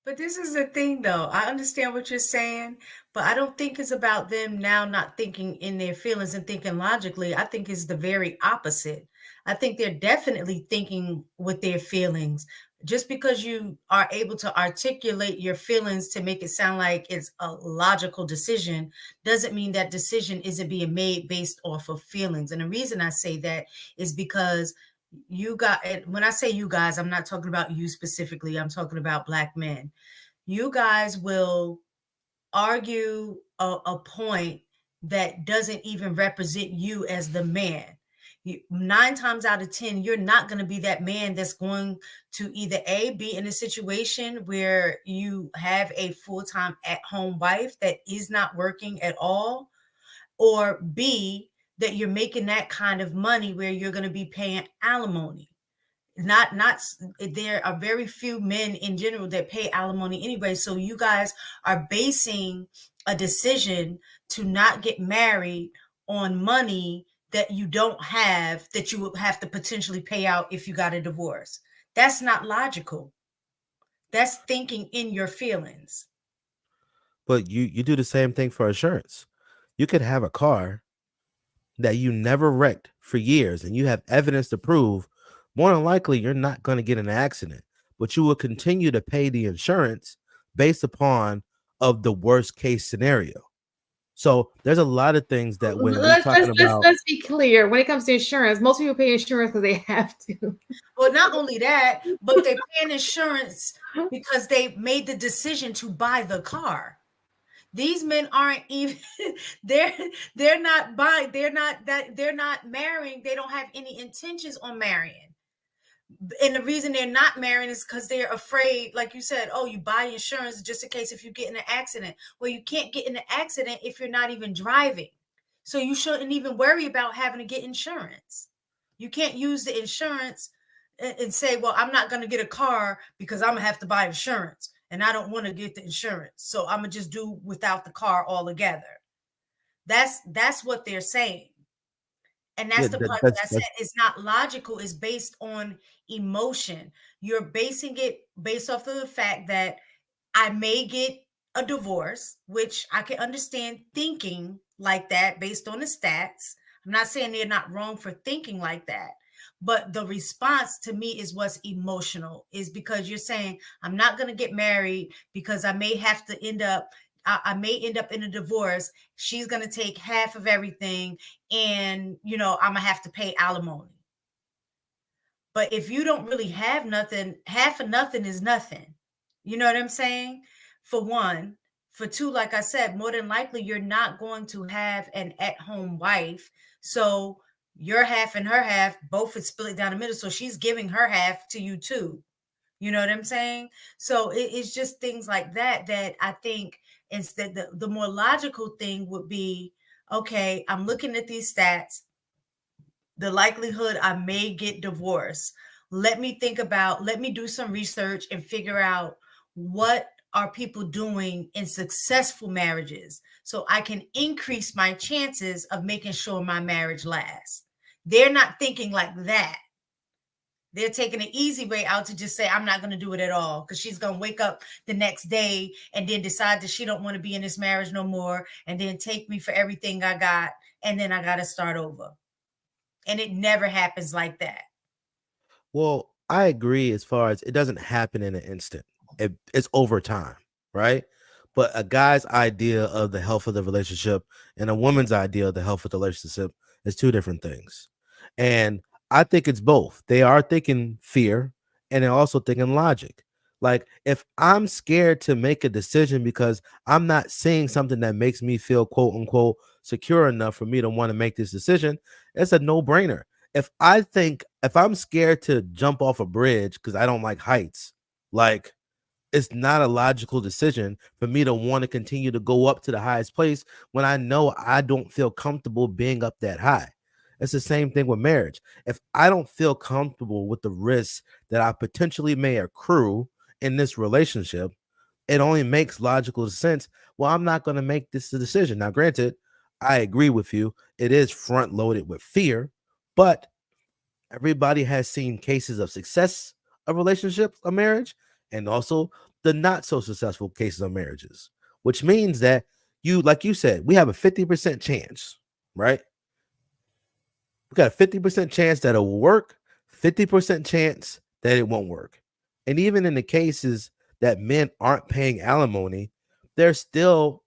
But this is the thing, though. I understand what you're saying, but I don't think it's about them now not thinking in their feelings and thinking logically. I think it's the very opposite. I think they're definitely thinking with their feelings. Just because you are able to articulate your feelings to make it sound like it's a logical decision doesn't mean that decision isn't being made based off of feelings. And the reason I say that is because you got it. When I say you guys, I'm not talking about you specifically. I'm talking about Black men. You guys will argue a point that doesn't even represent you as the man. 9 times out of 10, you're not going to be that man that's going to either A, be in a situation where you have a full-time at-home wife that is not working at all, or B, that you're making that kind of money where you're going to be paying alimony. Not there are very few men in general that pay alimony anyway. So you guys are basing a decision to not get married on money that you don't have, that you would have to potentially pay out if you got a divorce. That's not logical. That's thinking in your feelings. But you do the same thing for insurance. You could have a car that you never wrecked for years and you have evidence to prove, more than likely you're not going to get in an accident, but you will continue to pay the insurance based upon of the worst case scenario. So there's a lot of things that when we talking about, Let's be clear. When it comes to insurance, most people pay insurance because they have to. Well, not only that, but they're paying insurance because they made the decision to buy the car. These men aren't even they're not buying, they're not marrying, they don't have any intentions on marrying. And the reason they're not marrying is because they're afraid, like you said, oh, you buy insurance just in case if you get in an accident. Well, you can't get in an accident if you're not even driving. So you shouldn't even worry about having to get insurance. You can't use the insurance and say, well, I'm not going to get a car because I'm going to have to buy insurance and I don't want to get the insurance. So I'm going to just do without the car altogether. That's what they're saying. And yeah, that's the part that I said it's not logical, it's based on emotion. You're basing it based off of the fact that I may get a divorce, which I can understand thinking like that based on the stats. I'm not saying they're not wrong for thinking like that. But the response to me is what's emotional, is because you're saying, I'm not going to get married because I may have to end up I may end up in a divorce. She's going to take half of everything and, I'm going to have to pay alimony. But if you don't really have nothing, half of nothing is nothing. You know what I'm saying? For one. For two, like I said, more than likely, you're not going to have an at-home wife. So your half and her half, both is split down the middle. So she's giving her half to you too. You know what I'm saying? So it's just things like that I think instead the more logical thing would be, okay, I'm looking at these stats, the likelihood I may get divorced. Let me do some research and figure out what are people doing in successful marriages so I can increase my chances of making sure my marriage lasts. They're not thinking like that. They're taking an easy way out to just say, I'm not going to do it at all, because she's going to wake up the next day and then decide that she don't want to be in this marriage no more and then take me for everything I got, and then I got to start over. And it never happens like that. well, I agree as far as it doesn't happen in an instant. It's over time, right? But a guy's idea of the health of the relationship and a woman's idea of the health of the relationship is two different things. And I think it's both. They are thinking fear and they're also thinking logic. Like if I'm scared to make a decision because I'm not seeing something that makes me feel quote unquote secure enough for me to want to make this decision, it's a no-brainer. If I'm scared to jump off a bridge because I don't like heights, like it's not a logical decision for me to want to continue to go up to the highest place when I know I don't feel comfortable being up that high. It's the same thing with marriage. If I don't feel comfortable with the risks that I potentially may accrue in this relationship, it only makes logical sense. Well, I'm not going to make this a decision. Now, granted, I agree with you. It is front loaded with fear, but everybody has seen cases of success of relationships, of marriage, and also the not so successful cases of marriages, which means that like you said, we have a 50% chance, right? We got a 50% chance that it will work, 50% chance that it won't work. And even in the cases that men aren't paying alimony, there's still,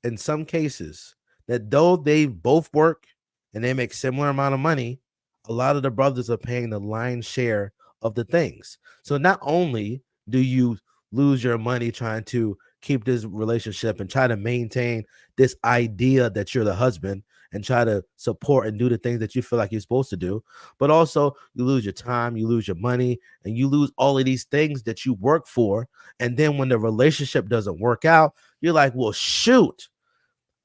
in some cases, that though they both work and they make similar amount of money, a lot of the brothers are paying the lion's share of the things. So not only do you lose your money trying to keep this relationship and try to maintain this idea that you're the husband and try to support and do the things that you feel like you're supposed to do, but also you lose your time, you lose your money, and you lose all of these things that you work for. And then when the relationship doesn't work out, you're like, well, shoot,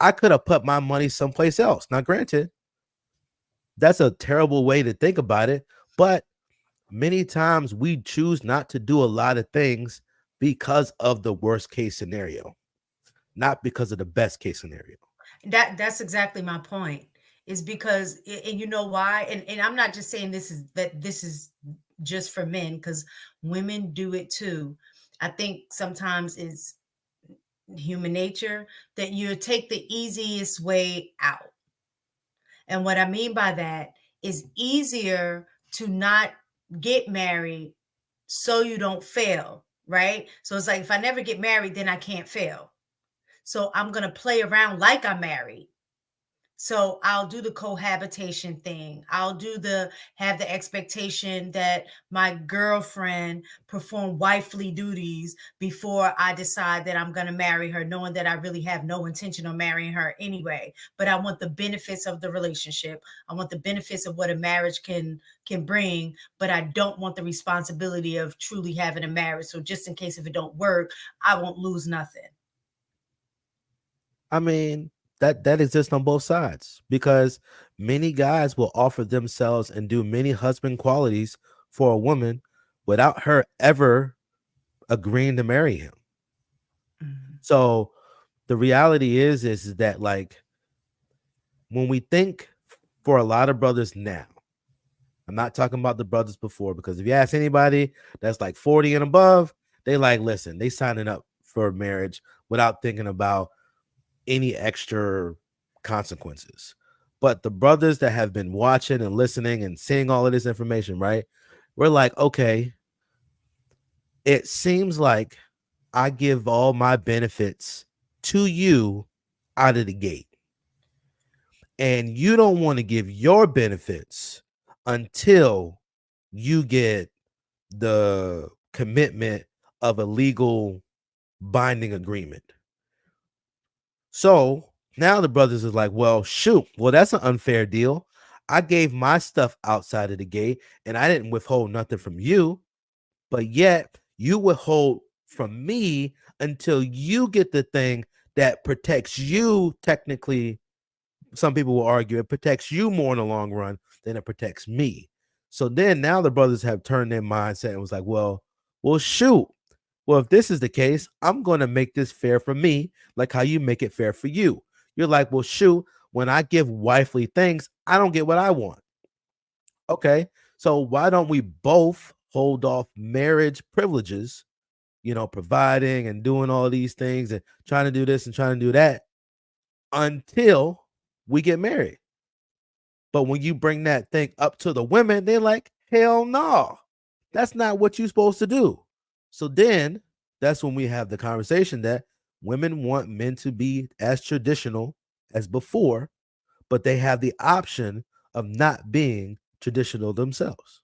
I could have put my money someplace else. Now, granted, that's a terrible way to think about it, but many times we choose not to do a lot of things because of the worst case scenario, not because of the best case scenario. That's exactly my point. Is because, and you know why? And I'm not just saying this is just for men, because women do it too. I think sometimes it's human nature that you take the easiest way out. And what I mean by that is easier to not get married so you don't fail, right? So it's like, if I never get married, then I can't fail. So I'm going to play around like I'm married. So I'll do the cohabitation thing. I'll have the expectation that my girlfriend perform wifely duties before I decide that I'm going to marry her, knowing that I really have no intention of marrying her anyway. But I want the benefits of the relationship. I want the benefits of what a marriage can bring, but I don't want the responsibility of truly having a marriage. So just in case if it don't work, I won't lose nothing. I mean, that exists on both sides, because many guys will offer themselves and do many husband qualities for a woman without her ever agreeing to marry him. Mm-hmm. So the reality is that, like, when we think, for a lot of brothers now, I'm not talking about the brothers before, because if you ask anybody that's like 40 and above, they like, listen, they signing up for marriage without thinking about any extra consequences. But the brothers that have been watching and listening and seeing all of this information, right? We're like, okay, it seems like I give all my benefits to you out of the gate, and you don't want to give your benefits until you get the commitment of a legal binding agreement. So now the brothers is like, well, shoot, well, that's an unfair deal. I gave my stuff outside of the gate and I didn't withhold nothing from you, but yet you withhold from me until you get the thing that protects you. Technically, some people will argue it protects you more in the long run than it protects me. So then now the brothers have turned their mindset and was like, well, shoot. Well, if this is the case, I'm going to make this fair for me, like how you make it fair for you. You're like, well, shoot, when I give wifely things, I don't get what I want. Okay, so why don't we both hold off marriage privileges, providing and doing all these things and trying to do this and trying to do that until we get married? But when you bring that thing up to the women, they're like, hell no, that's not what you're supposed to do. So then that's when we have the conversation that women want men to be as traditional as before, but they have the option of not being traditional themselves.